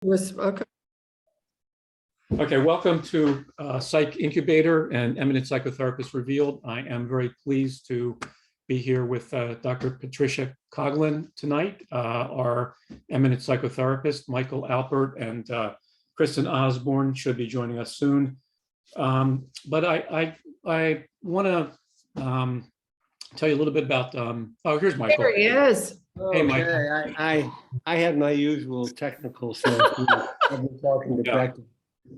Okay. Okay, welcome to Psych Incubator and Eminent Psychotherapist Revealed. I am very pleased to be here with Dr. Patricia Coughlin tonight, our eminent psychotherapist. Michael Alpert and Kristen Osborne should be joining us soon. But I want to tell you a little bit about, oh, here's Michael. There he is. Hey, Michael. Okay, I had my usual technical stuff. I've been talking to practice.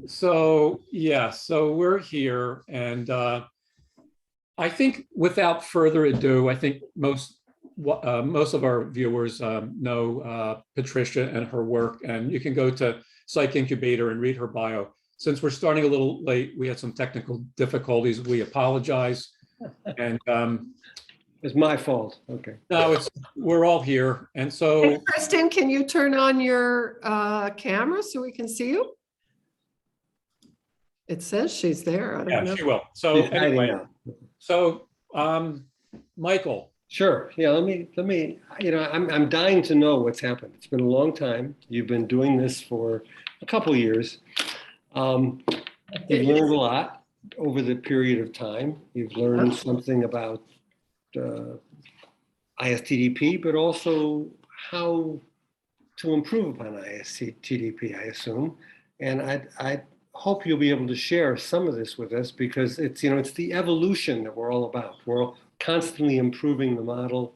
So we're here, and I think without further ado, I think most of our viewers know Patricia and her work, and you can go to Psych Incubator and read her bio. Since we're starting a little late, we had some technical difficulties. We apologize, and it's my fault. Okay. No, we're all here, and so. Hey, Kristen, can you turn on your camera so we can see you? It says she's there. I don't know. She will. So anyway, Michael. Sure. Yeah. Let me. I'm dying to know what's happened. It's been a long time. You've been doing this for a couple of years. You've learned a lot over the period of time. You've learned something about ISTDP, but also how to improve upon ISTDP, I assume. And I hope you'll be able to share some of this with us, because it's the evolution that we're all about. We're all constantly improving the model,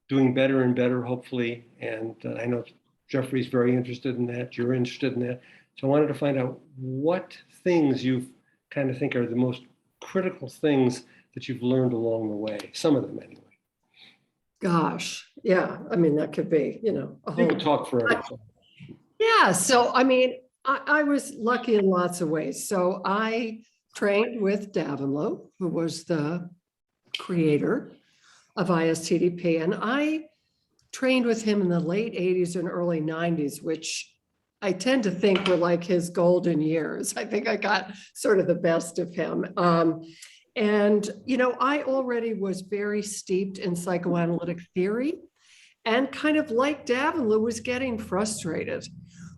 doing better and better, hopefully. And I know Jeffrey's very interested in that. You're interested in that. So I wanted to find out what things you kind of think are the most critical things that you've learned along the way. Some of them, anyway. Gosh, yeah. I mean, that could be, a whole. You could talk forever. Yeah. So, I mean, I was lucky in lots of ways. So I trained with Davenlo, who was the creator of ISTDP. And I trained with him in the late 80s and early 90s, which I tend to think were like his golden years. I think I got sort of the best of him. And I already was very steeped in psychoanalytic theory, and kind of like Davenlo was getting frustrated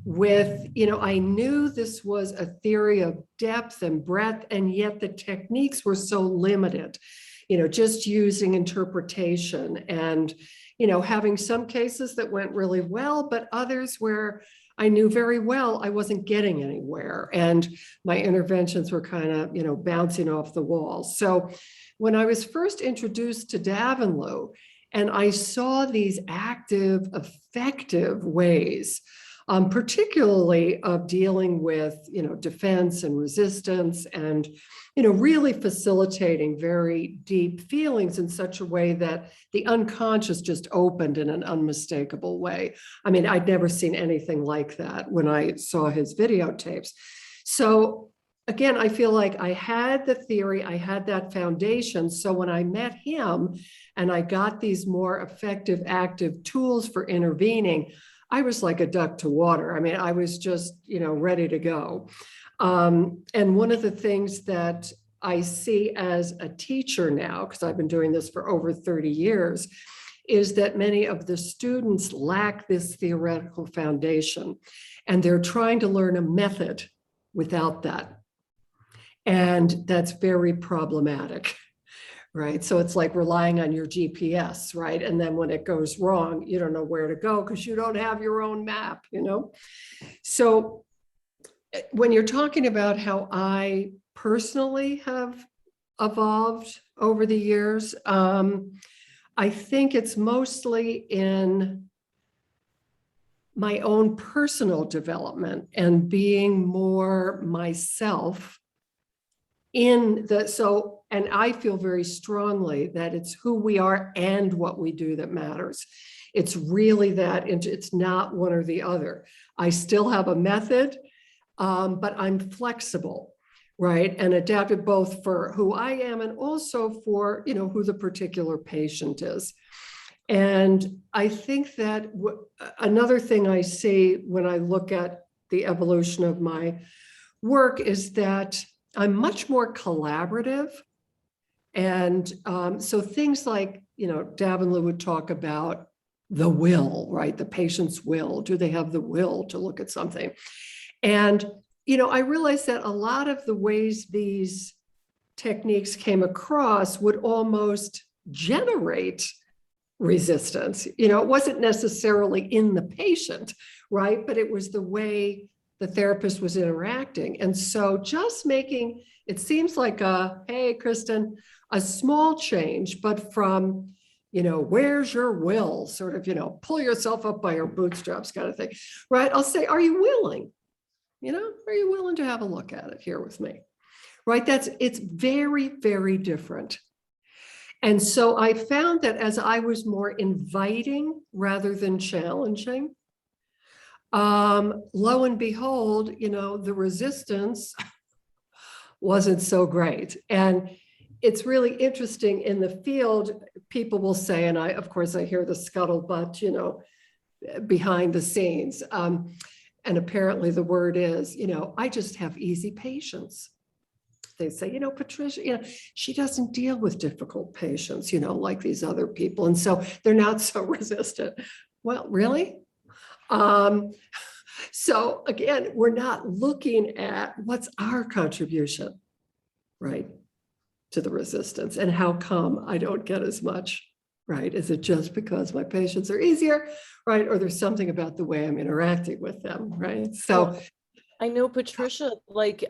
with, I knew this was a theory of depth and breadth, and yet the techniques were so limited, just using interpretation and, having some cases that went really well, but others where I knew very well I wasn't getting anywhere, and my interventions were kind of, bouncing off the walls. So when I was first introduced to Davenlo, and I saw these active, effective ways, particularly of dealing with, defense and resistance, and, really facilitating very deep feelings in such a way that the unconscious just opened in an unmistakable way. I mean, I'd never seen anything like that when I saw his videotapes. So again, I feel like I had the theory, I had that foundation. So when I met him and I got these more effective, active tools for intervening, I was like a duck to water. I mean, I was just, ready to go. And one of the things that I see as a teacher now, because I've been doing this for over 30 years, is that many of the students lack this theoretical foundation, and they're trying to learn a method without that. And that's very problematic. Right. So it's like relying on your GPS, right? And then when it goes wrong, you don't know where to go because you don't have your own map, So when you're talking about how I personally have evolved over the years, I think it's mostly in my own personal development and being more myself and I feel very strongly that it's who we are and what we do that matters. It's really that, it's not one or the other. I still have a method, but I'm flexible, right? And adapted both for who I am and also for, who the particular patient is. And I think that another thing I see when I look at the evolution of my work is that I'm much more collaborative. And so things like, Davenlo would talk about the will, right? The patient's will. Do they have the will to look at something? And, I realized that a lot of the ways these techniques came across would almost generate resistance. It wasn't necessarily in the patient, right? But it was the way the therapist was interacting. And so just making, it seems like hey, Kristen, a small change, but from, where's your will? Sort of, pull yourself up by your bootstraps kind of thing, right? I'll say, are you willing? Are you willing to have a look at it here with me? Right? It's very, very different. And so I found that as I was more inviting rather than challenging, lo and behold, the resistance wasn't so great. And it's really interesting in the field, people will say, and of course, I hear the scuttlebutt, behind the scenes. And apparently the word is, I just have easy patients. They say, Patricia, she doesn't deal with difficult patients, like these other people. And so they're not so resistant. Well, really? So again, we're not looking at what's our contribution, right, to the resistance, and how come I don't get as much, right? Is it just because my patients are easier, right? Or there's something about the way I'm interacting with them, right? So I know, Patricia, like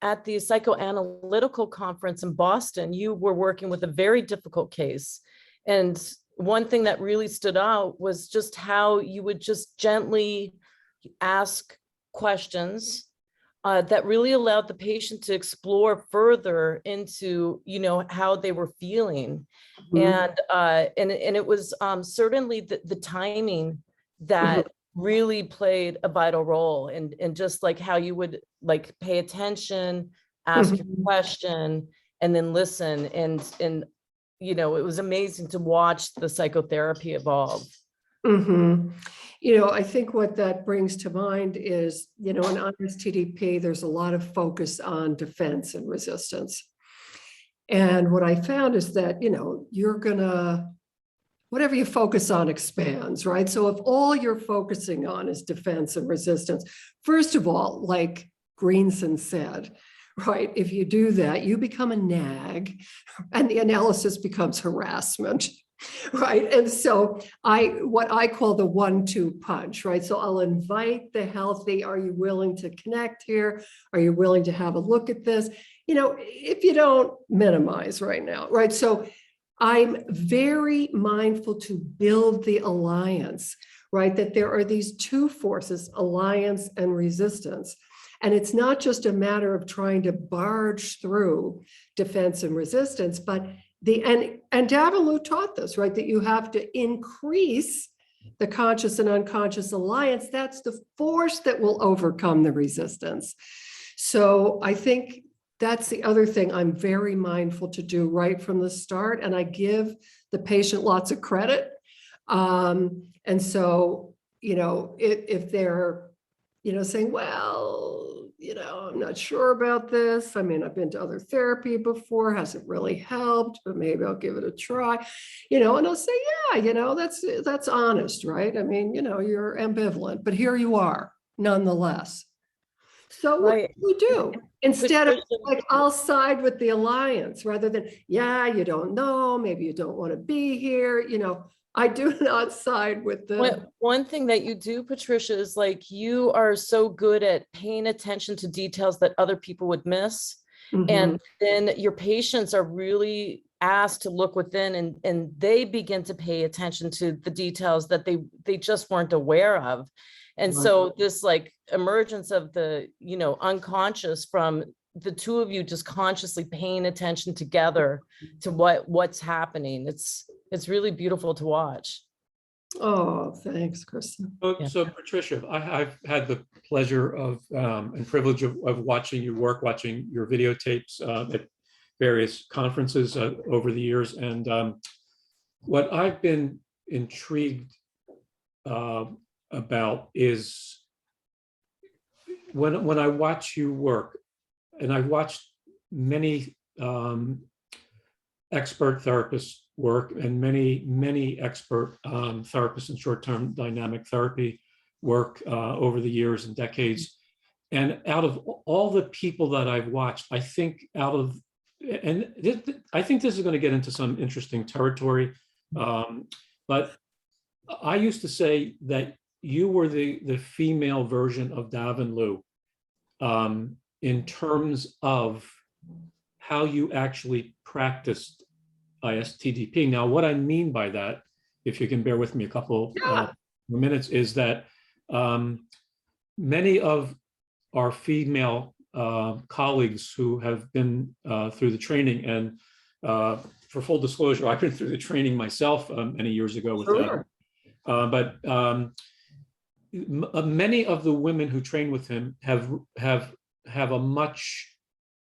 at the psychoanalytical conference in Boston, you were working with a very difficult case. And one thing that really stood out was just how you would just gently ask questions that really allowed the patient to explore further into, how they were feeling. And it was certainly the timing that really played a vital role, and just like how you would like pay attention, ask your question, and then listen. And it was amazing to watch the psychotherapy evolve. I think what that brings to mind is, in ISTDP, there's a lot of focus on defense and resistance. And what I found is that, whatever you focus on expands, right? So if all you're focusing on is defense and resistance, first of all, like Greenson said, right, if you do that, you become a nag and the analysis becomes harassment. Right. And so what I call the 1-2 punch, right? So I'll invite the healthy. Are you willing to connect here? Are you willing to have a look at this? If you don't, minimize right now, right? So I'm very mindful to build the alliance, right? That there are these two forces, alliance and resistance. And it's not just a matter of trying to barge through defense and resistance, but and Davilu taught this, right? That you have to increase the conscious and unconscious alliance. That's the force that will overcome the resistance. So I think that's the other thing I'm very mindful to do right from the start. And I give the patient lots of credit. And so, if they're, saying, well, I'm not sure about this. I mean, I've been to other therapy before, hasn't really helped, but maybe I'll give it a try, and I'll say, yeah, that's honest, right? I mean, you're ambivalent, but here you are nonetheless. So what do we do? Instead of like, I'll side with the alliance rather than, you don't know, maybe you don't want to be here, I do not side with the. One thing that you do, Patricia, is like you are so good at paying attention to details that other people would miss. And then your patients are really asked to look within, and they begin to pay attention to the details that they just weren't aware of. And so this like emergence of the, unconscious from the two of you just consciously paying attention together to what's happening. It's really beautiful to watch. Oh, thanks, Kristen. So Patricia, I've had the pleasure of and privilege of watching your work, watching your videotapes at various conferences over the years. And what I've been intrigued about is when I watch you work, and I've watched many expert therapists work and many expert therapists in short-term dynamic therapy work over the years and decades. And out of all the people that I've watched, I think I think this is going to get into some interesting territory, but I used to say that you were the female version of Davin Liu in terms of how you actually practiced ISTDP. Now, what I mean by that, if you can bear with me a couple minutes, is that many of our female colleagues who have been through the training, and for full disclosure, I've been through the training myself many years ago with that. But many of the women who train with him have a much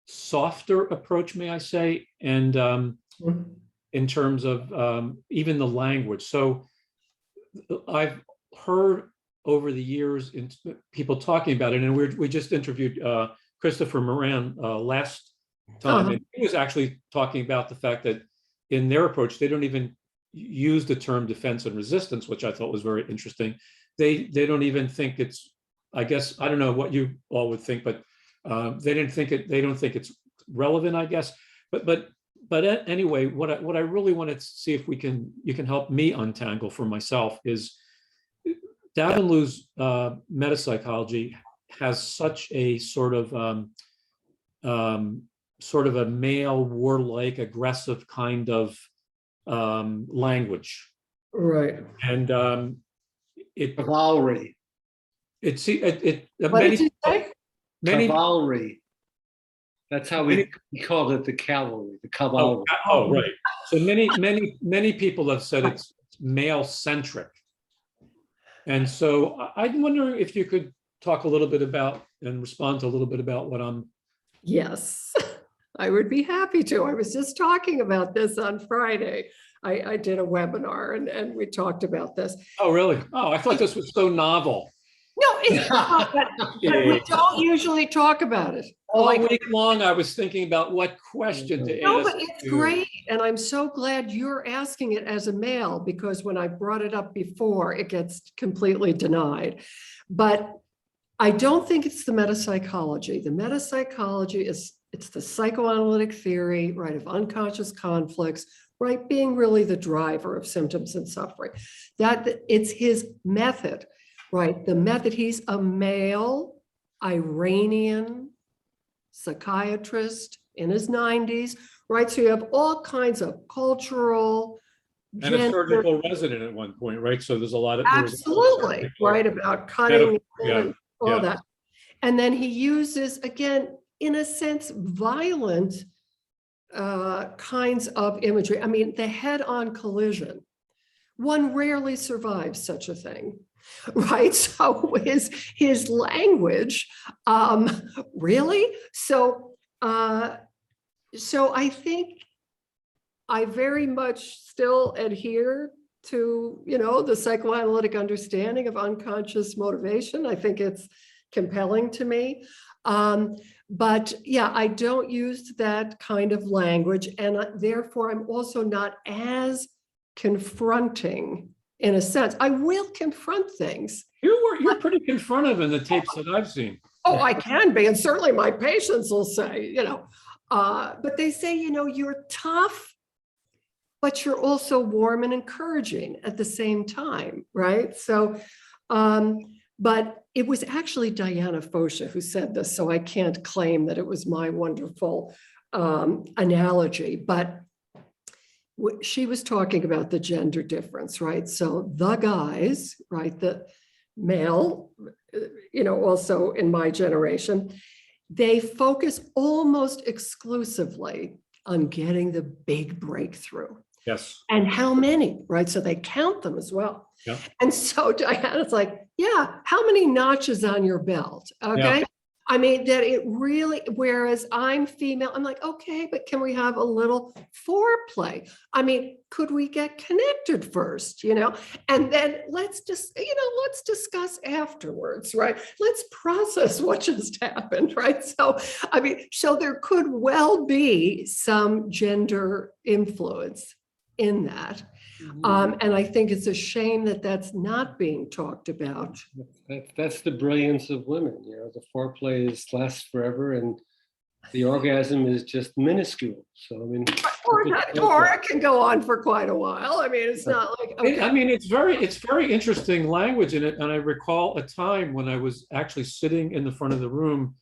softer approach, may I say, and in terms of even the language. So I've heard over the years in people talking about it, and we just interviewed Christopher Moran last time, and he was actually talking about the fact that in their approach, they don't even use the term defense and resistance, which I thought was very interesting. They don't even think it's, I guess, I don't know what you all would think, but they don't think it's relevant, I guess. But anyway, what I really wanted to see if you can help me untangle for myself is Davin Liu's metapsychology has such a sort of a male, warlike, aggressive kind of language, Right. and Cavalry. What did you say? Cavalry. That's how we called it, the cavalry, the cavalry. Oh, right. So many people have said it's male centric. And so I'm wondering if you could talk a little bit about and respond to a little bit about what I'm. Yes, I would be happy to. I was just talking about this on Friday. I did a webinar and we talked about this. Oh, really? Oh, I thought this was so novel. No, it's not, but we don't usually talk about it. All week long, I was thinking about what question to ask. No, but it's great. And I'm so glad you're asking it as a male, because when I brought it up before, it gets completely denied. But I don't think it's the metapsychology. The metapsychology it's the psychoanalytic theory, right, of unconscious conflicts, right, being really the driver of symptoms and suffering. That it's his method, right? The method, he's a male Iranian psychiatrist in his 90s, right? So you have all kinds of cultural, and a surgical resident at one point, right? So there's a lot of absolutely right about cutting and all that. And then he uses, again, in a sense, violent kinds of imagery. I mean, the head-on collision, one rarely survives such a thing, right? So his language, really? So I think I very much still adhere to, the psychoanalytic understanding of unconscious motivation. I think it's compelling to me. But yeah, I don't use that kind of language, and therefore I'm also not as confronting in a sense. I will confront things. You're pretty confrontive in the tapes that I've seen. Oh, I can be, and certainly my patients will say, but they say, you're tough, but you're also warm and encouraging at the same time, right? So, but it was actually Diana Fosha who said this, so I can't claim that it was my wonderful analogy, but she was talking about the gender difference, right? So the guys, right, the male, also in my generation, they focus almost exclusively on getting the big breakthrough. Yes. And how many, right? So they count them as well. Yeah. And so Diana's like, yeah, how many notches on your belt? Okay. I mean, that it really, whereas I'm female, I'm like, okay, but can we have a little foreplay? I mean, could we get connected first, and then let's just, let's discuss afterwards, right? Let's process what just happened, right? So, I mean, so there could well be some gender influence in that. And I think it's a shame that that's not being talked about. That's the brilliance of women. The foreplay lasts forever, and the orgasm is just minuscule. So I mean, or it can go on for quite a while. I mean, it's not like, okay. I mean, it's very interesting language in it. And I recall a time when I was actually sitting in the front of the room,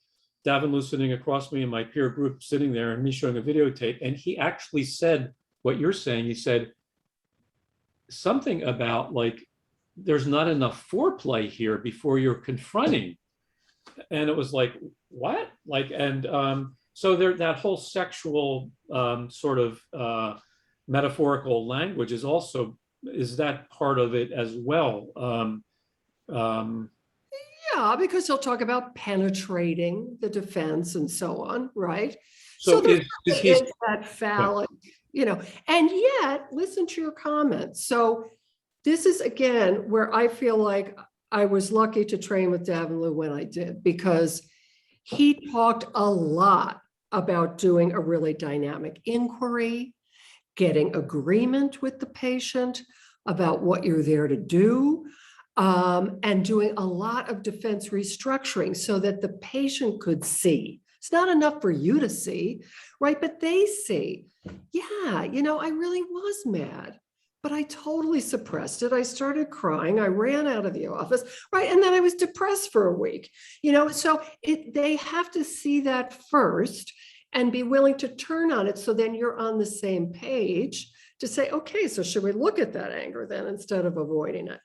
Davin Lou sitting across me and my peer group sitting there and me showing a videotape. And he actually said what you're saying. He said something about like, there's not enough foreplay here before you're confronting. And it was like, what? Like, and so there, that whole sexual sort of metaphorical language is that part of it as well? Yeah, because he'll talk about penetrating the defense and so on, right? So there is is that phallic, and yet listen to your comments. So this is again where I feel like I was lucky to train with Davin Lou when I did, because he talked a lot about doing a really dynamic inquiry, getting agreement with the patient about what you're there to do, and doing a lot of defense restructuring so that the patient could see. It's not enough for you to see, right? But they see, yeah, I really was mad, but I totally suppressed it. I started crying. I ran out of the office, right? And then I was depressed for a week, so they have to see that first and be willing to turn on it. So then you're on the same page to say, okay, so should we look at that anger then instead of avoiding it?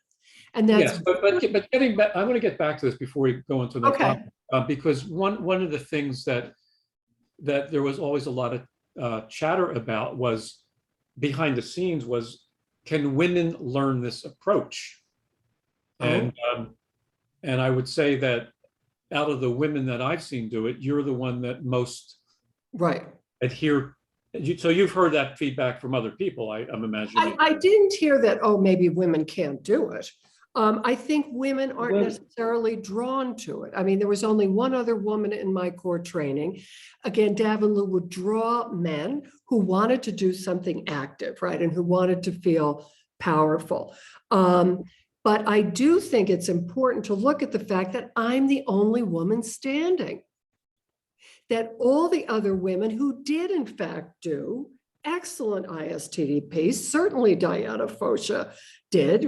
And that's yes, but getting back, I want to get back to this before we go into the okay. Because one of the things that there was always a lot of chatter about was behind the scenes was, can women learn this approach? And I would say that out of the women that I've seen do it, you're the one that most right adhere. So you've heard that feedback from other people, I'm imagining. I didn't hear that, maybe women can't do it. I think women aren't necessarily drawn to it. I mean, there was only one other woman in my core training. Again, Davin Lou would draw men who wanted to do something active, right? And who wanted to feel powerful. But I do think it's important to look at the fact that I'm the only woman standing. That all the other women who did in fact do excellent ISTDP, certainly Diana Fosha did,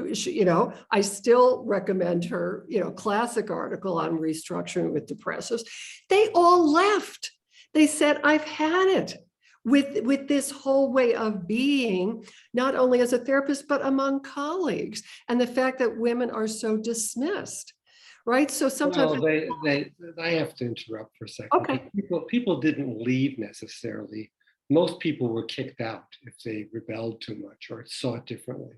I still recommend her, classic article on restructuring with depressives. They all left. They said, I've had it with this whole way of being, not only as a therapist, but among colleagues. And the fact that women are so dismissed. Right. So sometimes I have to interrupt for a second. Okay. People didn't leave necessarily. Most people were kicked out if they rebelled too much or saw it differently.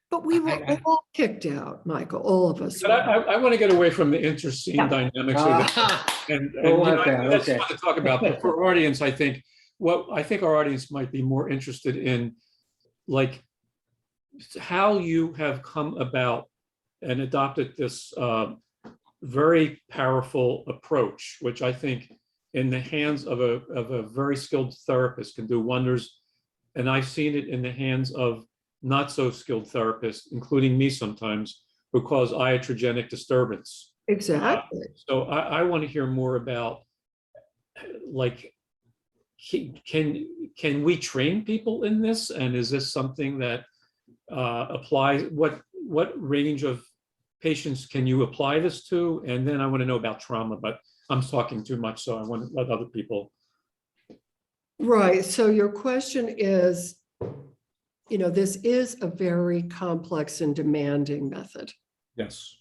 But we were all kicked out, Michael, all of us. But I want to get away from the interscene dynamics of it. And that's fun to talk about. But for our audience, I think our audience might be more interested in, like, how you have come about and adopted this very powerful approach, which I think in the hands of a very skilled therapist can do wonders. And I've seen it in the hands of not so skilled therapists, including me sometimes, who cause iatrogenic disturbance. Exactly. So I want to hear more about, like, can we train people in this? And is this something that applies? What range of patients can you apply this to? And then I want to know about trauma, but I'm talking too much, so I want to let other people. Right. So your question is, this is a very complex and demanding method. Yes.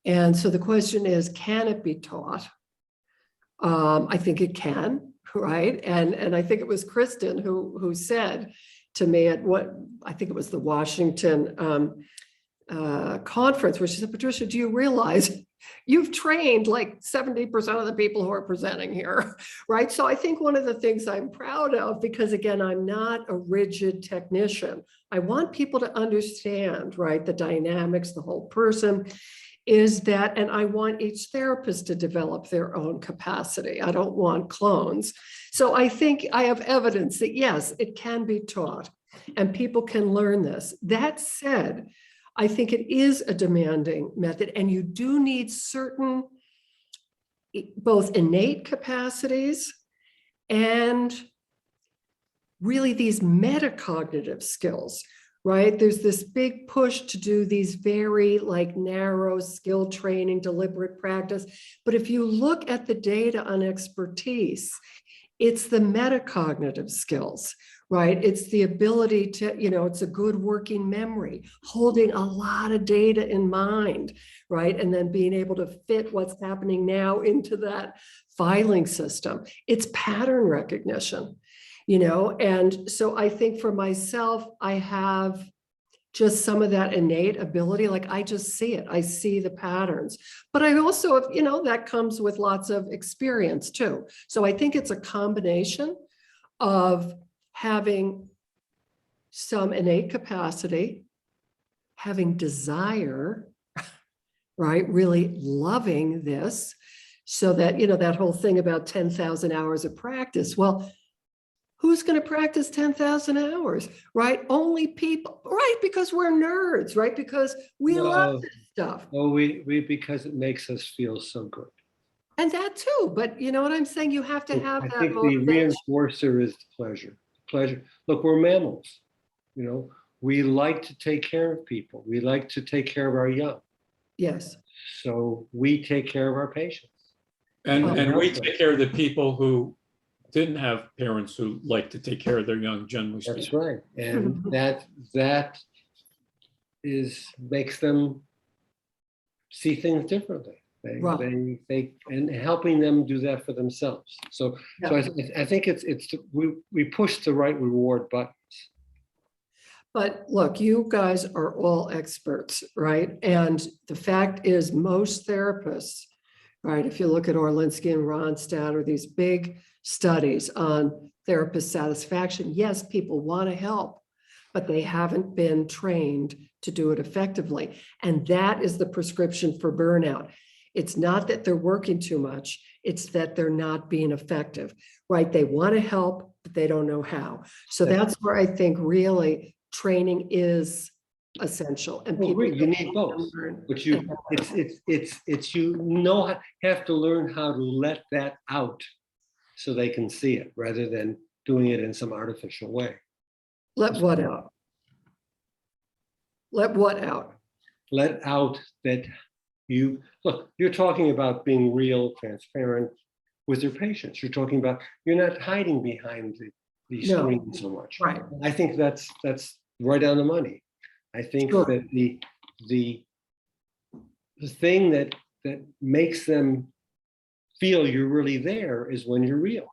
And so the question is, can it be taught? I think it can, right? And I think it was Kristen who said to me at I think it was the Washington conference, where she said, Patricia, do you realize you've trained like 70% of the people who are presenting here, right? So I think one of the things I'm proud of, because again, I'm not a rigid technician. I want people to understand, right, the dynamics, the whole person, is that, and I want each therapist to develop their own capacity. I don't want clones. So I think I have evidence that yes, it can be taught and people can learn this. That said, I think it is a demanding method, and you do need certain both innate capacities and really these metacognitive skills, right? There's this big push to do these very like narrow skill training, deliberate practice. But if you look at the data on expertise, it's the metacognitive skills, right? It's the ability to, it's a good working memory, holding a lot of data in mind, right? And then being able to fit what's happening now into that filing system. It's pattern recognition, and so I think for myself, I have just some of that innate ability. Like I just see it, I see the patterns, but I also, that comes with lots of experience too. So I think it's a combination of having some innate capacity, having desire, right? Really loving this, so that, that whole thing about 10,000 hours of practice. Well, who's going to practice 10,000 hours, right? Only people, right? Because we're nerds, right? Because we love this stuff. Oh, we because it makes us feel so good. And that too, but you know what I'm saying? You have to have I that think the motivation. reinforcer is the pleasure. Pleasure. Look, we're mammals. We like to take care of people. We like to take care of our young. Yes. So we take care of our patients. And we take care of the people who didn't have parents who like to take care of their young, generally speaking. That's right. And that makes them see things differently. They and helping them do that for themselves. So I think we push the right reward buttons. But look, you guys are all experts, right? And the fact is, most therapists, right, if you look at Orlinsky and Ronstadt or these big studies on therapist satisfaction, yes, people want to help, but they haven't been trained to do it effectively. And that is the prescription for burnout. It's not that they're working too much, it's that they're not being effective, right? They want to help, but they don't know how. So that's where I think really training is essential. And people you need both, but you have to learn how to let that out so they can see it rather than doing it in some artificial way. Let what out? Let what out? Let out that you're talking about being real, transparent with your patients. You're talking about, you're not hiding behind the screen so much. Right. I think that's right on the money. I think that the thing that makes them feel you're really there is when you're real.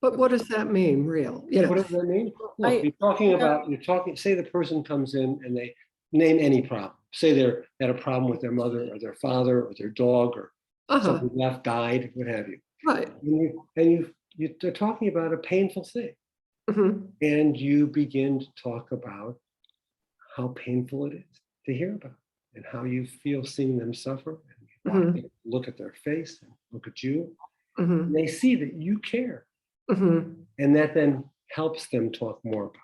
But what does that mean, real? What does that mean? Look, say the person comes in and they name any problem. Say they had a problem with their mother or their father or their dog or something left, died, what have you. Right. And you're talking about a painful thing. Mm-hmm. And you begin to talk about how painful it is to hear about and how you feel seeing them suffer. And you look at their face and look at you. Mm-hmm. And they see that you care. Mm-hmm. And that then helps them talk more about it.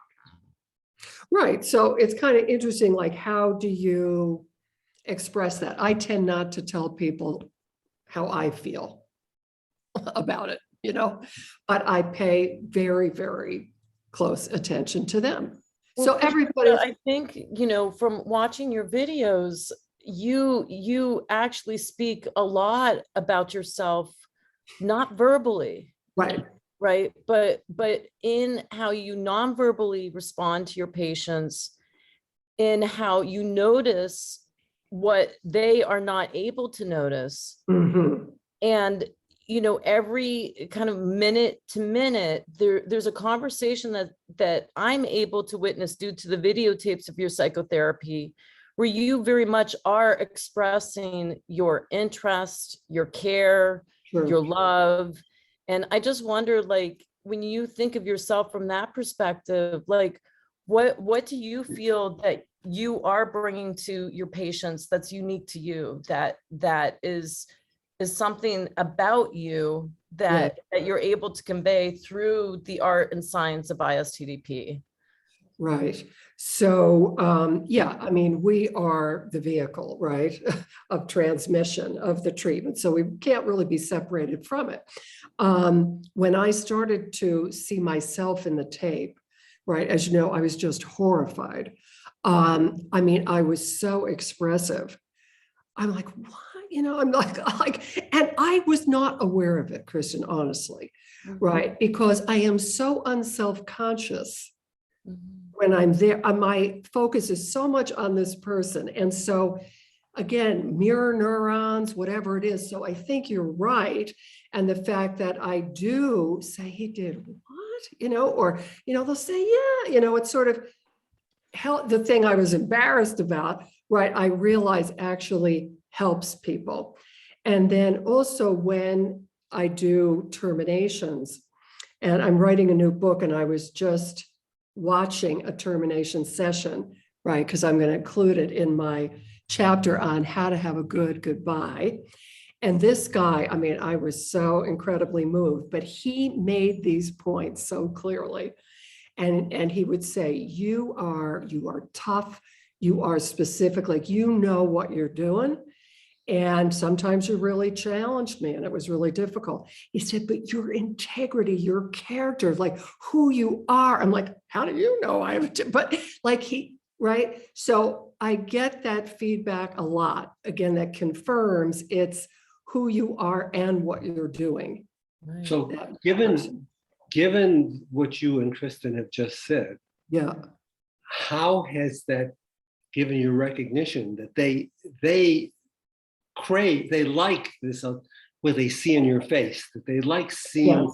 Right. So it's kind of interesting, like, how do you express that? I tend not to tell people how I feel about it, but I pay very, very close attention to them. Well, So everybody, I think, from watching your videos, you actually speak a lot about yourself, not verbally. Right. But in how you non-verbally respond to your patients, in how you notice what they are not able to notice. mm-hmm. And, every kind of minute to minute, there's a conversation that I'm able to witness due to the videotapes of your psychotherapy, where you very much are expressing your interest, your care, Sure. your love. And I just wonder, like, when you think of yourself from that perspective, like, what do you feel that you are bringing to your patients that's unique to you, that is something about you that you're able to convey through the art and science of ISTDP? Right. So, yeah, I mean, we are the vehicle, right, of transmission of the treatment. So we can't really be separated from it. When I started to see myself in the tape, right, as you know, I was just horrified. I mean, I was so expressive. I'm like, what? You know, I'm like, and I was not aware of it, Kristen, honestly, right? Because I am so unself-conscious when I'm there. My focus is so much on this person. And so again, mirror neurons, whatever it is. So I think you're right. And the fact that I do say, he did what? You know, or, you know, they'll say, yeah, you know, it's sort of the thing I was embarrassed about, right? I realize actually helps people. And then also when I do terminations, and I'm writing a new book, and I was just watching a termination session, right? Because I'm going to include it in my chapter on how to have a good goodbye. And this guy, I mean, I was so incredibly moved, but he made these points so clearly. And he would say, you are tough, you are specific, like, you know what you're doing. And sometimes you really challenged me, and it was really difficult. He said, but your integrity, your character, like who you are. I'm like, how do you know I have, but like right? So I get that feedback a lot. Again, that confirms it's who you are and what you're doing. Right. So given what you and Kristen have just said, Yeah. how has that given you recognition that they crave, they like this, what they see in your face, that they like seeing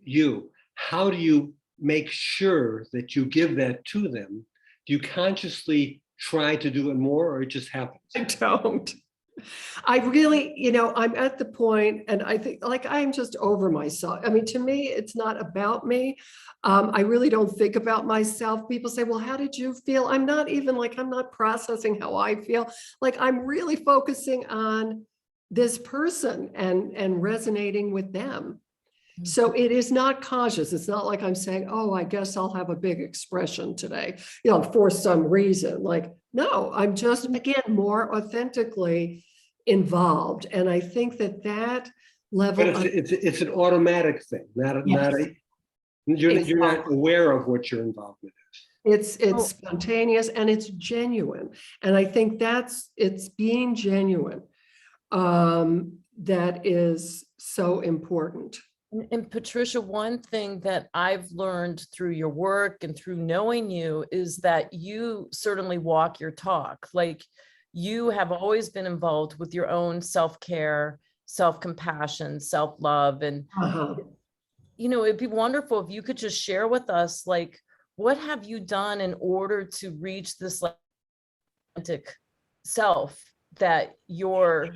you? How do you make sure that you give that to them? Do you consciously try to do it more, or it just happens? I don't. I really, you know, I'm at the point, and I think like I'm just over myself. I mean, to me, it's not about me. I really don't think about myself. People say, well, how did you feel? I'm not even like, I'm not processing how I feel. Like, I'm really focusing on this person and resonating with them. So it is not conscious. It's not like I'm saying, oh, I guess I'll have a big expression today, you know, for some reason. Like, no, I'm just, again, more authentically involved. And I think that level But it's an automatic thing, not you're not aware of what your involvement is. It's spontaneous and it's genuine. And I think it's being genuine that is so important. And Patricia, one thing that I've learned through your work and through knowing you is that you certainly walk your talk. Like, you have always been involved with your own self-care, self-compassion, self-love. And, you know, it'd be wonderful if you could just share with us, like, what have you done in order to reach this authentic self that you're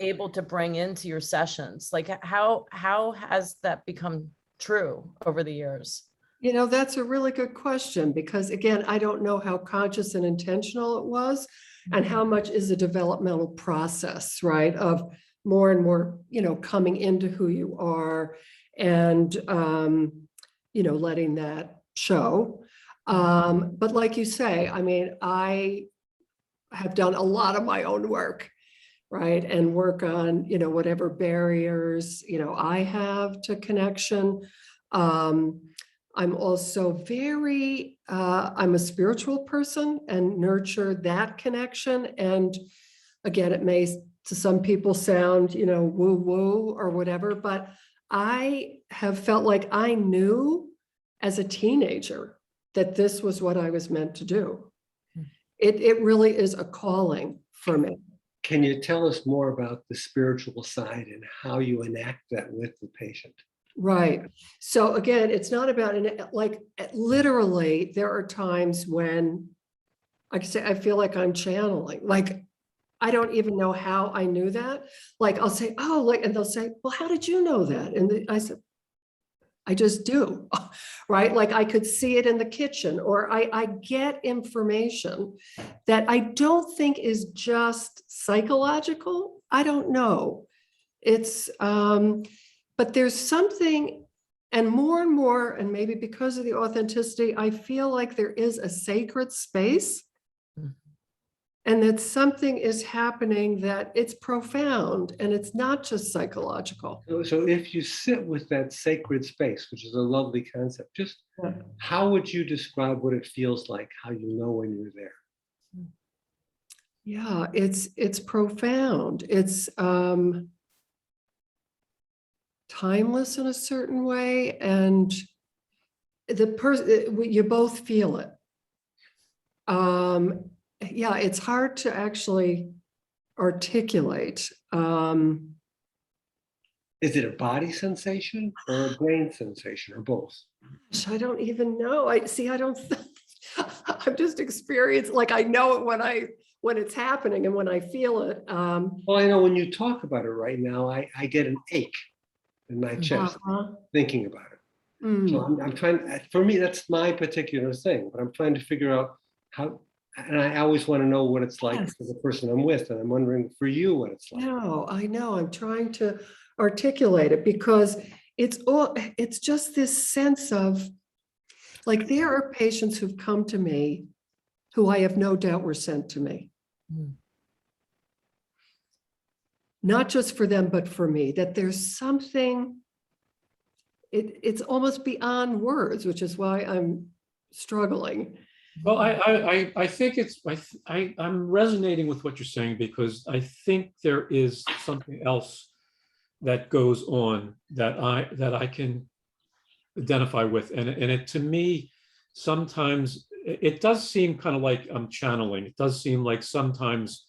able to bring into your sessions? Like, how has that become true over the years? You know, that's a really good question, because again, I don't know how conscious and intentional it was, and how much is a developmental process, right? Of more and more, you know, coming into who you are and, you know, letting that show. But like you say, I mean, I have done a lot of my own work, right? And work on, you know, whatever barriers, you know, I have to connection. I'm also very, I'm a spiritual person and nurture that connection. And again, it may to some people sound, you know, woo woo or whatever, but I have felt like I knew as a teenager that this was what I was meant to do. It really is a calling for me. Can you tell us more about the spiritual side and how you enact that with the patient? Right. So again, it's not about like literally there are times when I can say, I feel like I'm channeling, like, I don't even know how I knew that. Like, I'll say, oh, like, and they'll say, well, how did you know that? And I said, I just do, right? Like I could see it in the kitchen, or I get information that I don't think is just psychological. I don't know. It's, but there's something, and more, and maybe because of the authenticity, I feel like there is a sacred space, and that something is happening, that it's profound and it's not just psychological. So if you sit with that sacred space, which is a lovely concept, just Yeah. how would you describe what it feels like, how you know when you're there? Yeah, it's profound. It's timeless in a certain way, and the person, you both feel it. Yeah, it's hard to actually articulate. Is it a body sensation or a brain sensation or both? I don't even know. I see, I don't, I'm just experienced, like I know it when it's happening and when I feel it. Well, I know when you talk about it right now, I get an ache in my chest thinking about it. So I'm trying, for me, that's my particular thing, but I'm trying to figure out how, and I always want to know what it's like for the person I'm with. And I'm wondering for you what it's like. No, I know. I'm trying to articulate it because it's just this sense of, like, there are patients who've come to me who I have no doubt were sent to me. Not just for them, but for me, that there's something, it's almost beyond words, which is why I'm struggling. Well, I think I'm resonating with what you're saying, because I think there is something else that goes on that I can identify with, and it, to me, sometimes it does seem kind of like I'm channeling. It does seem like sometimes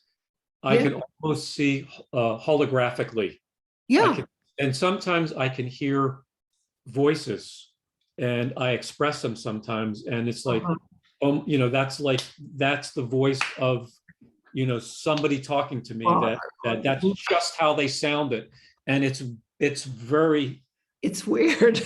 I can almost see holographically. Yeah. And sometimes I can hear voices, and I express them sometimes, and it's like, that's the voice of, somebody talking to me, that's just how they sound it. And it's very, it's weird.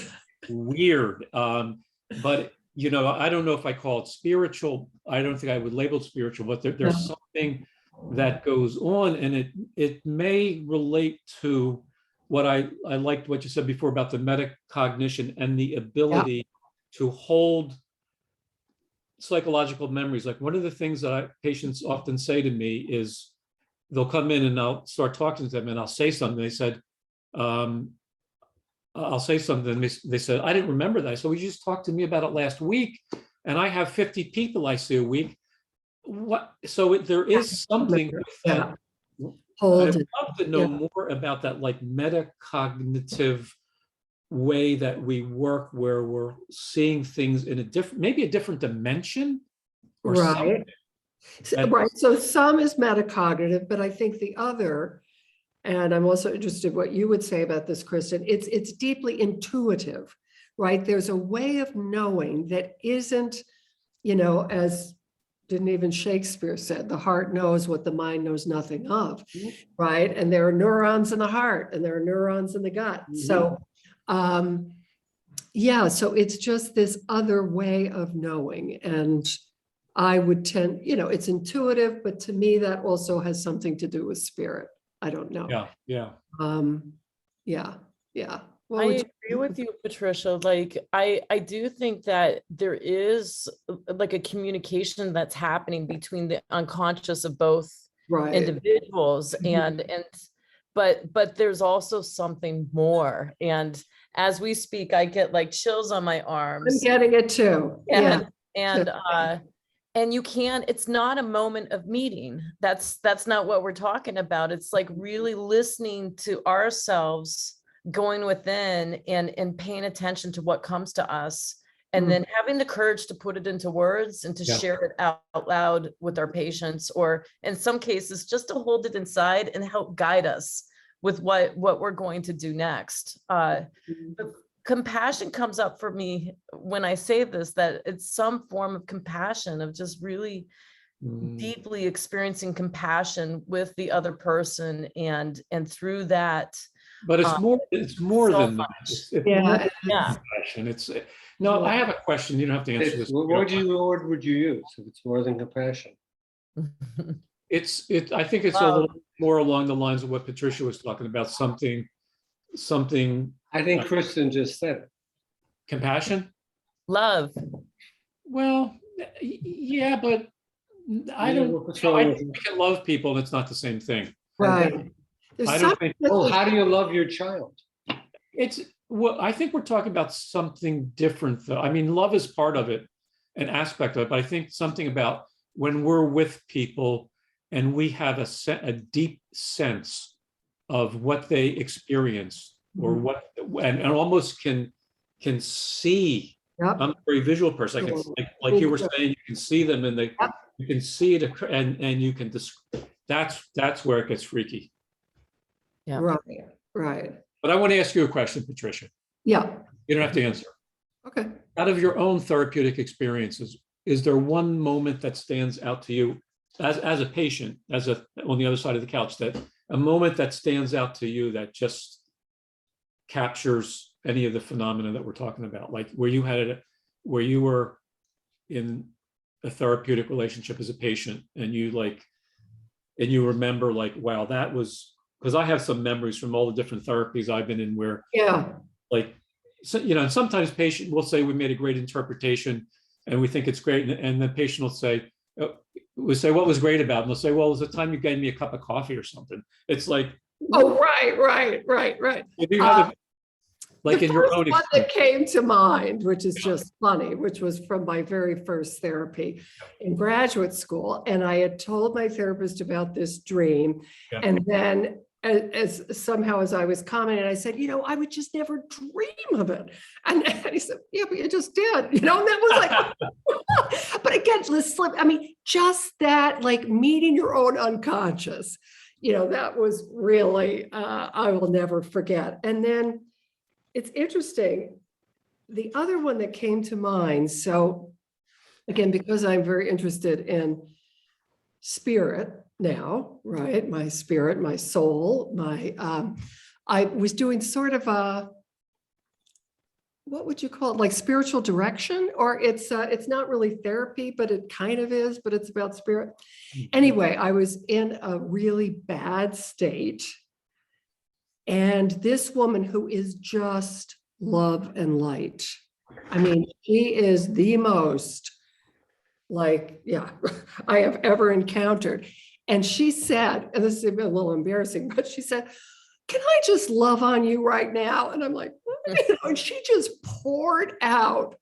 weird. But, I don't know if I call it spiritual. I don't think I would label it spiritual, but there's something that goes on, and it may relate to what I liked what you said before about the metacognition and the ability to hold psychological memories. Like, one of the things that patients often say to me is, they'll come in and I'll start talking to them and I'll say something. They said, I'll say something. They said, I didn't remember that. So you just talked to me about it last week, and I have 50 people I see a week. What? So there is something with that. I'd love to know more about that, like, metacognitive way that we work, where we're seeing things in maybe a different dimension, or something. Right. So some is metacognitive, but I think the other, and I'm also interested what you would say about this, Kristen, it's deeply intuitive, right? There's a way of knowing that isn't, as didn't even Shakespeare said, the heart knows what the mind knows nothing of, right? And there are neurons in the heart and there are neurons in the gut. So, so it's just this other way of knowing. And I would tend, it's intuitive, but to me, that also has something to do with spirit. I don't know. Well, I agree with you, Patricia. Like, I do think that there is like a communication that's happening between the unconscious of both individuals, but there's also something more. And as we speak, I get like chills on my arms. I'm getting it too. And you can, it's not a moment of meeting. That's not what we're talking about. It's like really listening to ourselves, going within and paying attention to what comes to us, and then having the courage to put it into words and to share it out loud with our patients, or in some cases, just to hold it inside and help guide us with what we're going to do next. But compassion comes up for me when I say this, that it's some form of compassion, of just really deeply experiencing compassion with the other person, and through that, But it's um, more, it's more so than that. much. It's Yeah, more it than Yeah. compassion. No, I have a question. You don't have to answer this. What word would you use if it's more than compassion? I think it's a Love. little more along the lines of what Patricia was talking about, something I think Kristen just said it. compassion. Love. Well, yeah, but I Yeah, don't, what's I wrong don't with think we can love people and it's not the same thing. right. There's I don't something think, that Oh, was- how do you love your child? well, I think we're talking about something different though. I mean, love is part of it, an aspect of it, but I think something about when we're with people and we have a deep sense of what they experience or Mhm. what, and almost can see. Yep. I'm a very visual person. I can, like you were saying, you can see them and Yep. you can see it and you can that's where it gets freaky. Yeah. Right, right. But I want to ask you a question, Patricia. Yeah, You don't have to answer. okay. Out of your own therapeutic experiences, is there one moment that stands out to you as a patient, on the other side of the couch, that a moment that stands out to you that just captures any of the phenomena that we're talking about, like where you were in a therapeutic relationship as a patient and you remember like, wow, that was, because I have some memories from all the different therapies I've been in where Yeah, like, so, sometimes patient will say we made a great interpretation and we think it's great. And the patient will say, what was great about it? And they'll say, well, it was the time you gave me a cup of coffee or something. It's like, oh, right. do you have like The in your first own one that experience? came to mind, which is just funny, which was from my very first therapy in graduate school. And I had told my therapist about this dream. Yeah. And then as somehow as I was commenting, I said, I would just never dream of it. And he said, yeah, but you just did, and that was like, but again, let's slip. I mean, just that, like meeting your own unconscious, that was really, I will never forget. And then it's interesting. The other one that came to mind, so again, because I'm very interested in spirit now, right? My spirit, my soul, I was doing sort of what would you call it? Like spiritual direction, or it's not really therapy, but it kind of is, but it's about spirit. Anyway, I was in a really bad state. And this woman who is just love and light. I mean, she is the most I have ever encountered. And she said, and this is a little embarrassing, but she said, can I just love on you right now? And I'm like, and she just poured out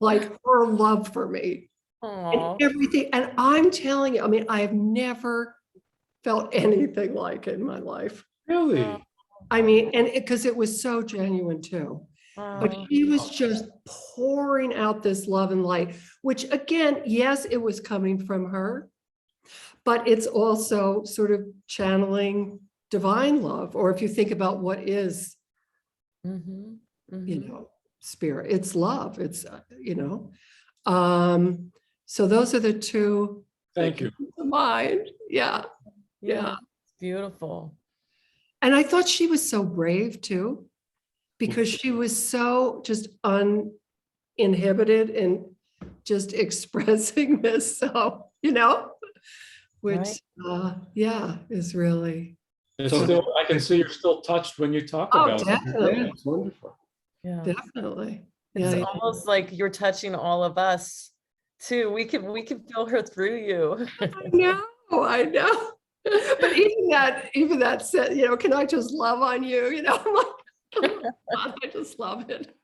like her love for me. And everything. And I'm telling you, I mean, I have never felt anything like it in my life. Really? I mean, and because it was so genuine too. But she was just pouring out this love and light, which again, yes, it was coming from her, but it's also sort of channeling divine love. Or if you think about what is, spirit, it's love. It's, so those are the two. Thank you. Mind. Yeah. Beautiful. And I thought she was so brave too, because she was so just uninhibited and just expressing this. So, which, is really. I can see you're still touched when you talk about it. Definitely. Yeah, it's wonderful. Yeah. Definitely. It's Yeah. almost like you're touching all of us too. We can feel her through you. I know. But even that said, can I just love on you? I'm like, oh God, I just love it.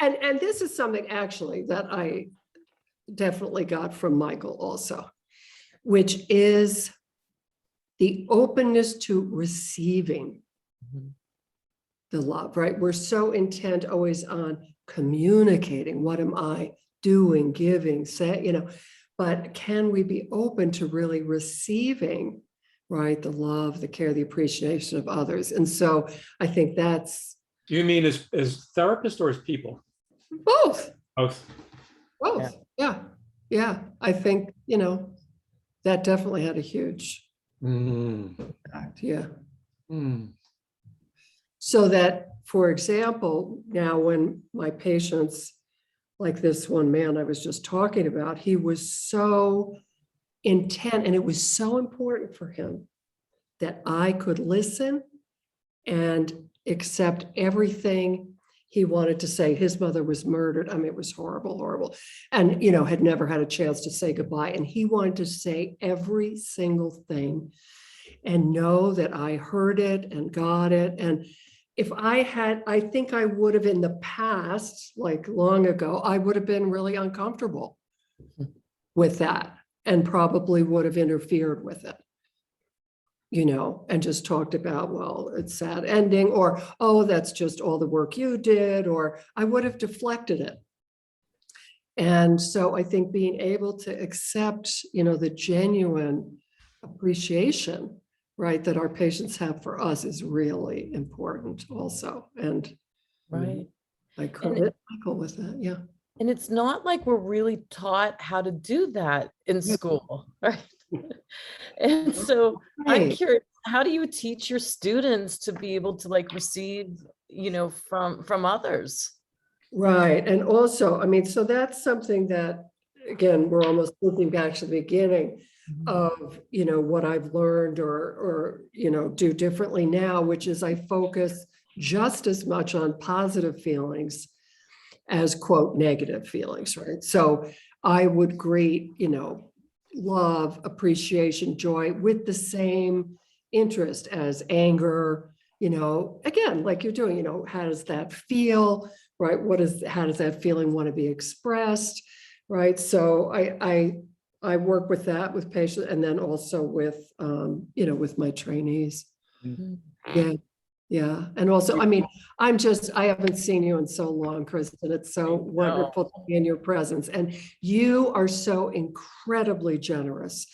And this is something actually that I definitely got from Michael also, which is the openness to receiving the love, right? We're so intent always on communicating. What am I doing, giving, saying, but can we be open to really receiving, right? The love, the care, the appreciation of others. And so I think that's. Do you mean as therapists or as people? Both. Both. Yeah. Yeah, I think, that definitely had a huge Mm, impact. Yeah. mm, So that, for example, now when my patients, like this one man I was just talking about, he was so intent and it was so important for him that I could listen and accept everything he wanted to say. His mother was murdered. I mean, it was horrible, horrible. And, had never had a chance to say goodbye. And he wanted to say every single thing and know that I heard it and got it. And if I think I would have in the past, like long ago, I would have been really uncomfortable with that and probably would have interfered with it. And just talked about, well, it's sad ending, or, oh, that's just all the work you did, or I would have deflected it. And so I think being able to accept, the genuine appreciation, right, that our patients have for us is really important also. And Right. I credit Michael with that. Yeah. And it's not like we're really taught how to do that in school, right? And so I'm Right. curious, how do you teach your students to be able to like receive, from others? Right. And also, I mean, so that's something that, again, we're almost looking back to the beginning of, what I've learned or, do differently now, which is I focus just as much on positive feelings as quote negative feelings, right? So I would greet, love, appreciation, joy with the same interest as anger, again, like you're doing, how does that feel, right? How does that feeling want to be expressed, right? So I work with that with patients and then also with, with my trainees. Mhm. Yeah. Yeah. And also, I mean, I haven't seen you in so long, Kristen. It's so wonderful to be in your presence. And you are so incredibly generous.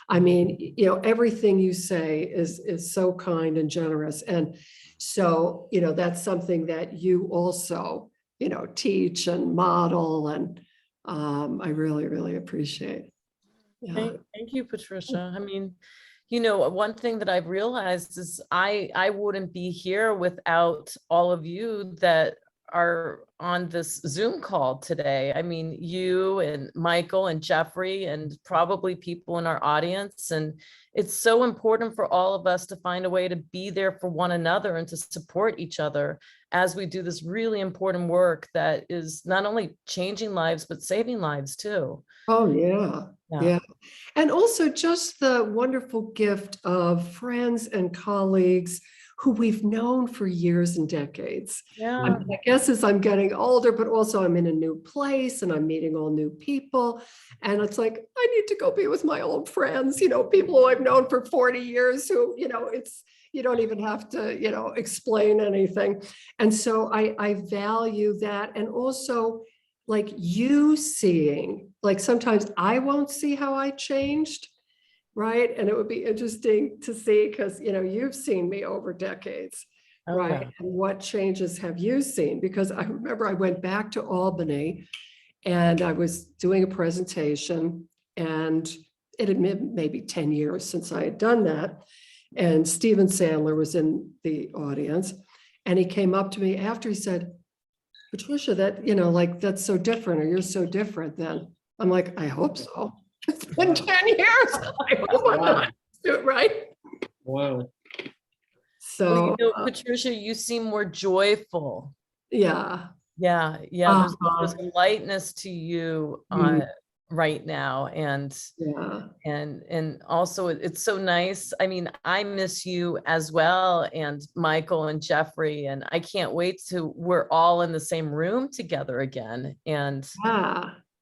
I mean, everything you say is so kind and generous. And so, that's something that you also, teach and model. And I really, really appreciate. Yeah. Thank you, Patricia. I mean, one thing that I've realized is I wouldn't be here without all of you that are on this Zoom call today. I mean, you and Michael and Jeffrey and probably people in our audience. And it's so important for all of us to find a way to be there for one another and to support each other as we do this really important work that is not only changing lives, but saving lives too. Oh, yeah. Yeah. And also just the wonderful gift of friends and colleagues who we've known for years and decades. Yeah. I mean, I guess as I'm getting older, but also I'm in a new place and I'm meeting all new people. And it's like, I need to go be with my old friends, people who I've known for 40 years who, you don't even have to, explain anything. And so I value that. And also, like you seeing, like sometimes I won't see how I changed, right? And it would be interesting to see because, you've seen me over decades, right? Yeah. And what changes have you seen? Because I remember I went back to Albany and I was doing a presentation and it had been maybe 10 years since I had done that. And Steven Sandler was in the audience and he came up to me after he said, Patricia, that, like, that's so different, or you're so different then. I'm like, I hope so. It's been 10 years. I hope I'm not, right? Wow. So, Patricia, you seem more joyful. yeah. Yeah. There's a lightness to you right now. And also it's so nice. I mean, I miss you as well, and Michael and Jeffrey, and I can't wait to we're all in the same room together again. And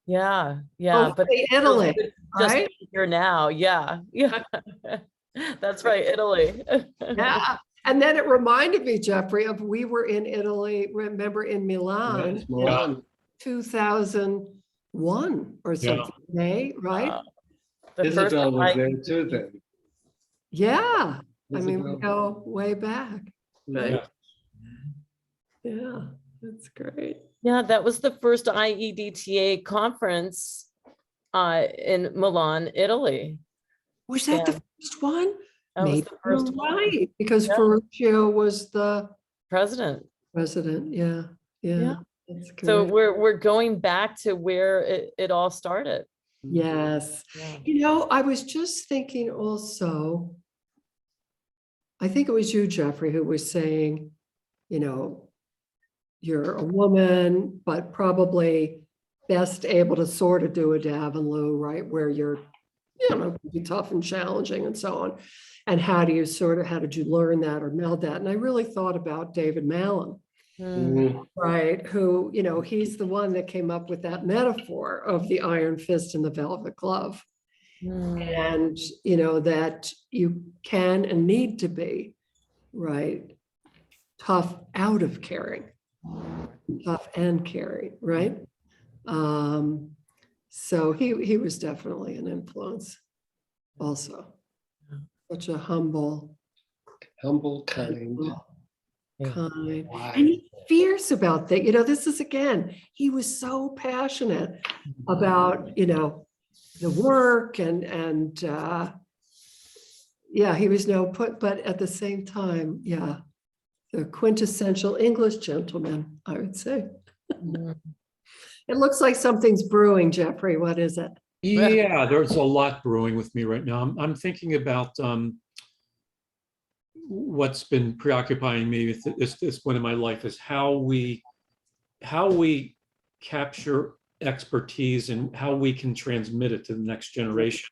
yeah. But Italy, just right? here now. Yeah. That's right, Italy. Yeah. And then it reminded me, Jeffrey, of we were in Italy, remember in Milan, Yes, Milan. 2001 or something, May, right? Isabel was there too then. Yeah. I mean, we Isabel. go way back, right? Yeah. That's great. Yeah, that was the first IEDTA conference in Milan, Italy. Was that the Yeah. first one? That was Maybe the first you're one. right, because Yeah. Ferruccio was the President. president. Yeah, Yeah. yeah. That's So correct. we're going back to where it all started. Yes. Yeah. You know, I was just thinking also, I think it was you, Jeffrey, who was saying, you know, you're a woman, but probably best able to sort of do a Davenlu, right? Where you're, you know, be tough and challenging and so on. And how did you learn that or meld that? And I really thought about David Mallon, Mm, right? Who, you know, he's the one that came up with that metaphor of the iron fist and the velvet glove. Mm. And, you know, that you can and need to be, right? Tough out of caring, tough and caring, right? So he was definitely an influence also. Such a humble, humble, kind, kind, and wise. he's fierce about that. You know, this is again, he was so passionate about, you know, the work and yeah, he was but at the same time, yeah, the quintessential English gentleman, I would say. Mm. It looks like something's brewing, Jeffrey. What is it? Yeah, there's a lot brewing with me right now. I'm thinking about what's been preoccupying me at this point in my life is how we capture expertise and how we can transmit it to the next generation.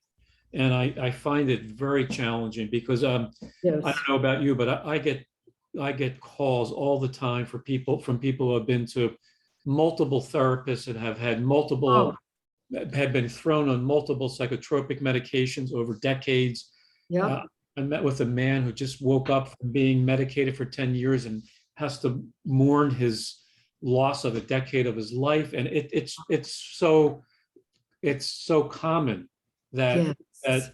And I find it very challenging because I Yes. don't know about you, but I get calls all the time from people who have been to multiple therapists and have had multiple had been thrown on multiple psychotropic medications over decades. Yeah. I met with a man who just woke up from being medicated for 10 years and has to mourn his loss of a decade of his life. And it's so common that Yes.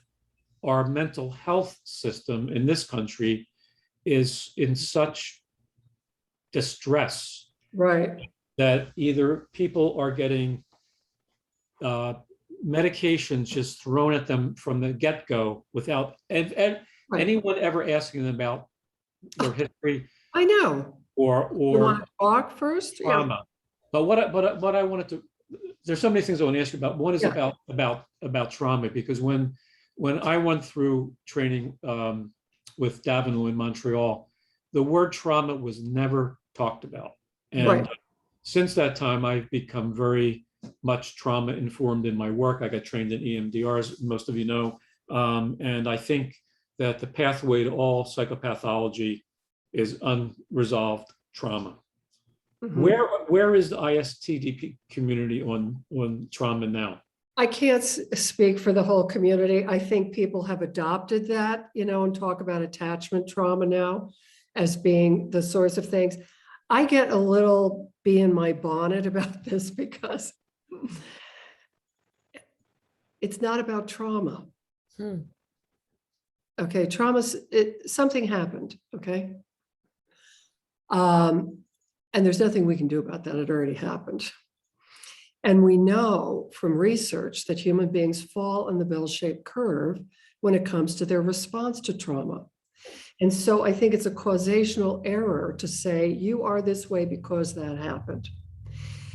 our mental health system in this country is in such distress Right. that either people are getting medications just thrown at them from the get-go without and Right. anyone ever asking them about their history I know. or You want to talk first? trauma. But what I wanted to, there's so many things I want to ask you about. One is Yeah. about trauma, because when I went through training with Davenlu in Montreal, the word trauma was never talked about. And Right. since that time, I've become very much trauma informed in my work. I got trained in EMDR, as most of you know. And I think that the pathway to all psychopathology is unresolved trauma. Mhm. Where is the ISTDP community on trauma now? I can't speak for the whole community. I think people have adopted that, you know, and talk about attachment trauma now as being the source of things. I get a little bee in my bonnet about this because it's not about trauma. Hmm. Okay, something happened, okay? And there's nothing we can do about that. It already happened. And we know from research that human beings fall in the bell-shaped curve when it comes to their response to trauma. And so I think it's a causational error to say you are this way because that happened.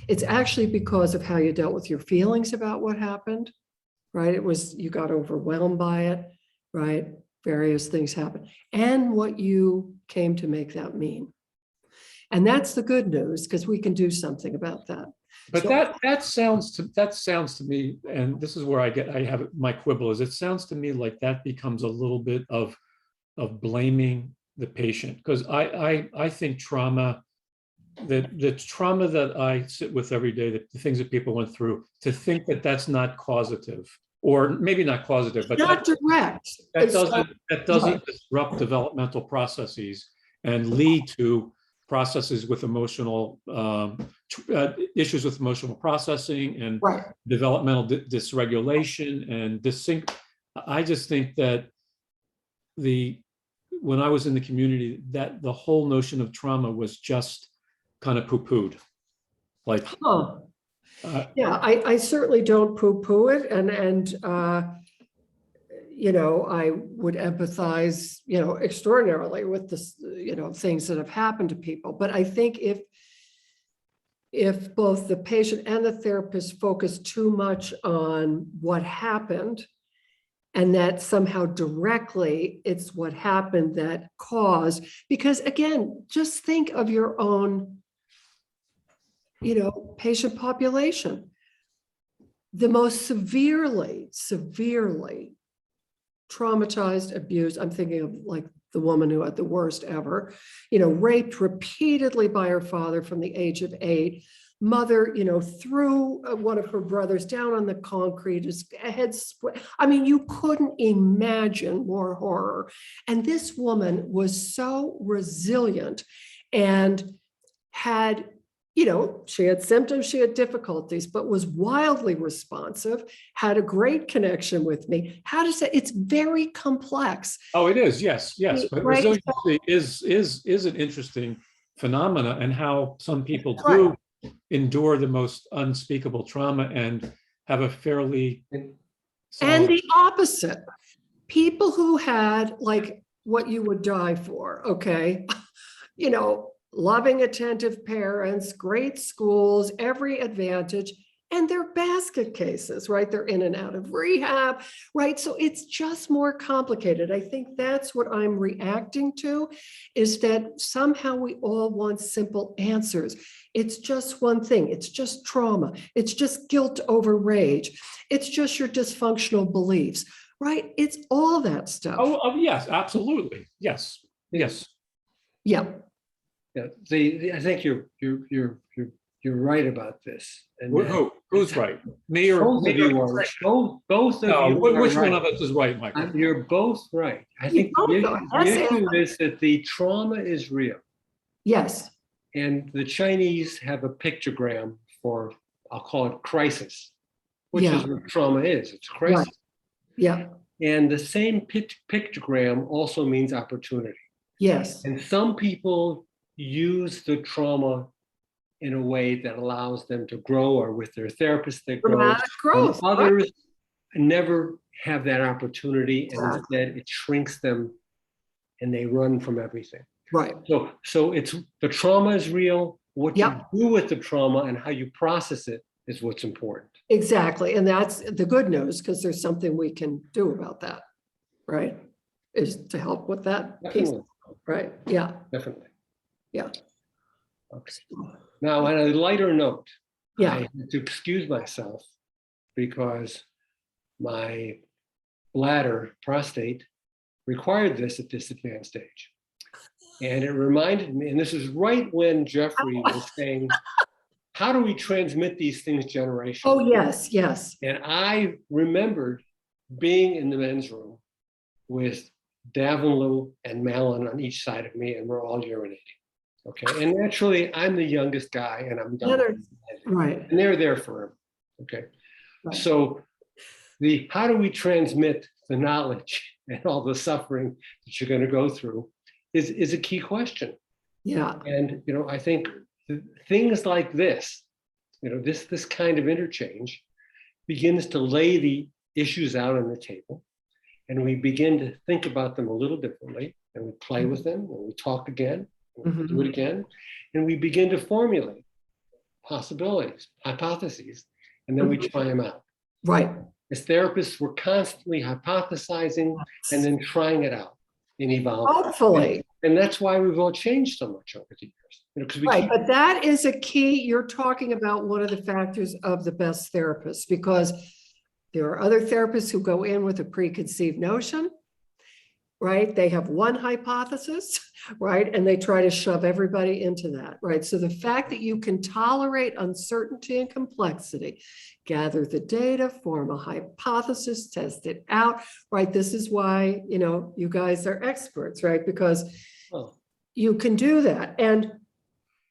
It's actually because of how you dealt with your feelings about what happened, right? You got overwhelmed by it, right? Various things happened, and what you came to make that mean. And that's the good news, because we can do something about that. But So- that sounds to me, and this is where I have my quibble, is it sounds to me like that becomes a little bit of blaming the patient, because I think trauma, the trauma that I sit with every day, the things that people went through, to think that that's not causative, or maybe not causative, but Not direct. that doesn't disrupt developmental processes and lead to processes with emotional issues with emotional processing and Right. developmental dysregulation and dysync. I just think that when I was in the community, that the whole notion of trauma was just kind of poo-pooed. Like, Huh. Yeah, I certainly don't poo-poo it, and you know, I would empathize, you know, extraordinarily with this, you know, things that have happened to people. But I think if both the patient and the therapist focus too much on what happened, and that somehow directly it's what happened that caused, because again, just think of your own, you know, patient population. The most severely traumatized, abused, I'm thinking of like the woman who had the worst ever, you know, raped repeatedly by her father from the age of 8. Mother, you know, threw one of her brothers down on the concrete, his head split. I mean, you couldn't imagine more horror. And this woman was so resilient and had, you know, she had symptoms, she had difficulties, but was wildly responsive, had a great connection with me. How to say, it's very complex. Oh, it is, yes, yes. But Right. resiliency is an interesting phenomena, and how some people Right. do endure the most unspeakable trauma and have a fairly And solid. the opposite, people who had like what you would die for, okay? You know, loving, attentive parents, great schools, every advantage, and they're basket cases, right? They're in and out of rehab, right? So it's just more complicated. I think that's what I'm reacting to, is that somehow we all want simple answers. It's just one thing. It's just trauma. It's just guilt over rage. It's just your dysfunctional beliefs, right? It's all that stuff. Oh, yes, absolutely. Yes, yes. Yeah. Yeah, I think you're right about this. And Who's right? Me or both of you are right. Both of No, you are which one right. of us is right, Michael? You're both right. I think both the are. issue is that the trauma is real. Yes. And the Chinese have a pictogram for, I'll call it crisis, which Yeah. is what trauma is. It's a crisis. Right. Yeah. And the same pictogram also means opportunity. Yes. And some people use the trauma in a way that allows them to grow, or with their therapist they grow. Dramatic growth. And others never have that opportunity, and Exactly. instead it shrinks them and they run from everything. Right. So it's, the trauma is real. What Yep. you do with the trauma and how you process it is what's important. Exactly. And that's the good news, because there's something we can do about that, right? Is to help with that piece, Definitely, right? Yeah. definitely. Yeah. Okay. Now, on a lighter note, Yeah. I had to excuse myself because my bladder, prostate, required this at this advanced stage. And it reminded me, and this is right when Jeffrey was saying, how do we transmit these things generationally? Oh, yes. Yes. And I remembered being in the men's room with Davenlu and Malin on each side of me, and we're all urinating. Okay. And naturally, I'm the youngest guy, and I'm done. Right. And they're there for him. Okay. Right. So how do we transmit the knowledge and all the suffering that you're going to go through is a key question. Yeah. And, you know, I think things like this, you know, this kind of interchange begins to lay the issues out on the table, and we begin to think about them a little differently, and we play with them, and we talk again, and we do it again, and we begin to formulate possibilities, hypotheses, and then we try them out. Right. As therapists, we're constantly hypothesizing and then trying it out and evolving. Hopefully. And that's why we've all changed so much over the years. You know, 'cause we Right. keep- But that is a key. You're talking about one of the factors of the best therapists, because there are other therapists who go in with a preconceived notion, right? They have one hypothesis, right? And they try to shove everybody into that, right? So the fact that you can tolerate uncertainty and complexity, gather the data, form a hypothesis, test it out, right? This is why, you know, you guys are experts, right? Because Oh, you can do that. And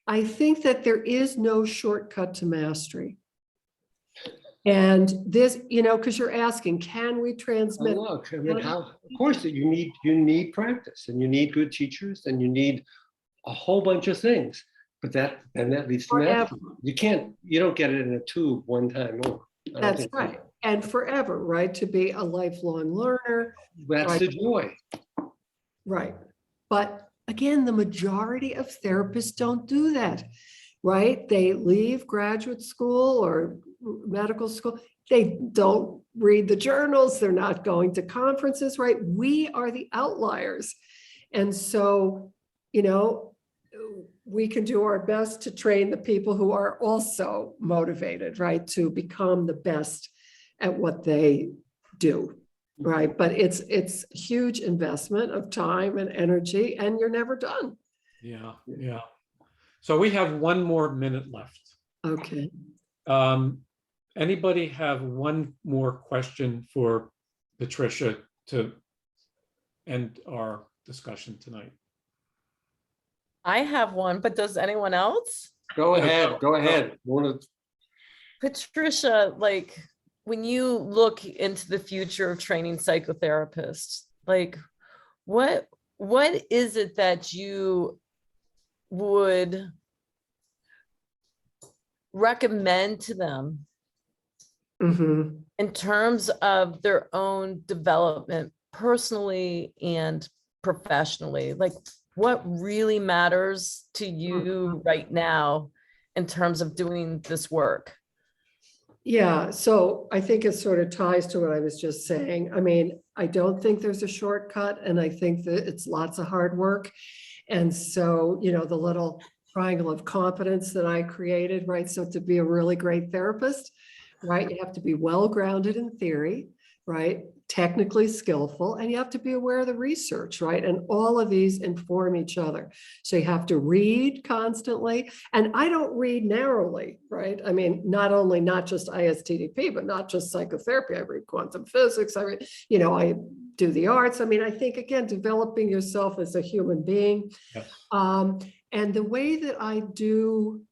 I think that there is no shortcut to mastery. And this, you know, because you're asking, can we transmit? look, I mean, how, of course, you need practice, and you need good teachers, and you need a whole bunch of things. But that leads to Forever. mastery. You don't get it in a tube one time over. I don't That's think so. right. And forever, right? To be a lifelong learner. That's Right. the joy. Right. But again, the majority of therapists don't do that, right? They leave graduate school or medical school. They don't read the journals. They're not going to conferences, right? We are the outliers. And so, we can do our best to train the people who are also motivated, right? To become the best at what they do. Right. But it's a huge investment of time and energy, and you're never done. Yeah, yeah. So we have 1 more minute left. Okay. Anybody have one more question for Patricia to end our discussion tonight? I have one, but does anyone else? Go ahead. Patricia, like when you look into the future of training psychotherapists, like what is it that you would recommend to them Mm-hmm. in terms of their own development personally and professionally? Like what really matters to you right now in terms of doing this work? Yeah. So I think it sort of ties to what I was just saying. I mean, I don't think there's a shortcut, and I think that it's lots of hard work. And so, the little triangle of competence that I created, right? So to be a really great therapist, right, you have to be well-grounded in theory, right? Technically skillful, and you have to be aware of the research, right? And all of these inform each other. So you have to read constantly. And I don't read narrowly, right? I mean, not just ISTDP, but not just psychotherapy. I read quantum physics. I do the arts. I mean, I think, again, developing yourself as a human being. Yes. And the way that I do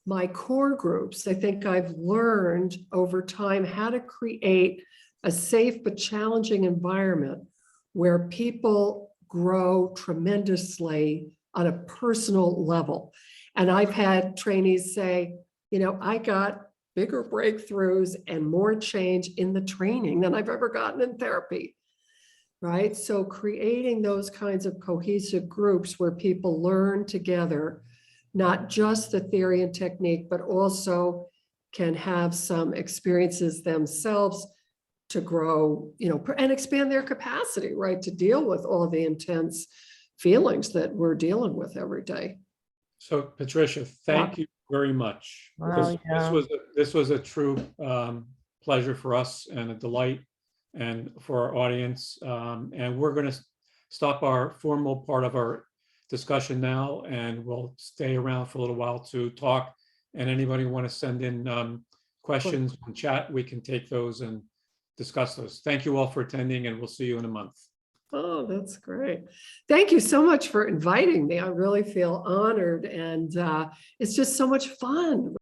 my core groups, I think I've learned over time how to create a safe but challenging environment where people grow tremendously on a personal level. And I've had trainees say, I got bigger breakthroughs and more change in the training than I've ever gotten in therapy. Right? So creating those kinds of cohesive groups where people learn together, not just the theory and technique, but also can have some experiences themselves to grow, and expand their capacity, right, to deal with all the intense feelings that we're dealing with every day. So Patricia, thank you very much. Wow, This was a true pleasure for us and a delight, and for our audience. And we're going to stop our formal part of our discussion now, and we'll stay around for a little while to talk. And anybody want to send in questions in chat, we can take those and discuss those. Thank you all for attending, and we'll see you in a month. Oh, that's great. Thank you so much for inviting me. I really feel honored, and it's just so much fun.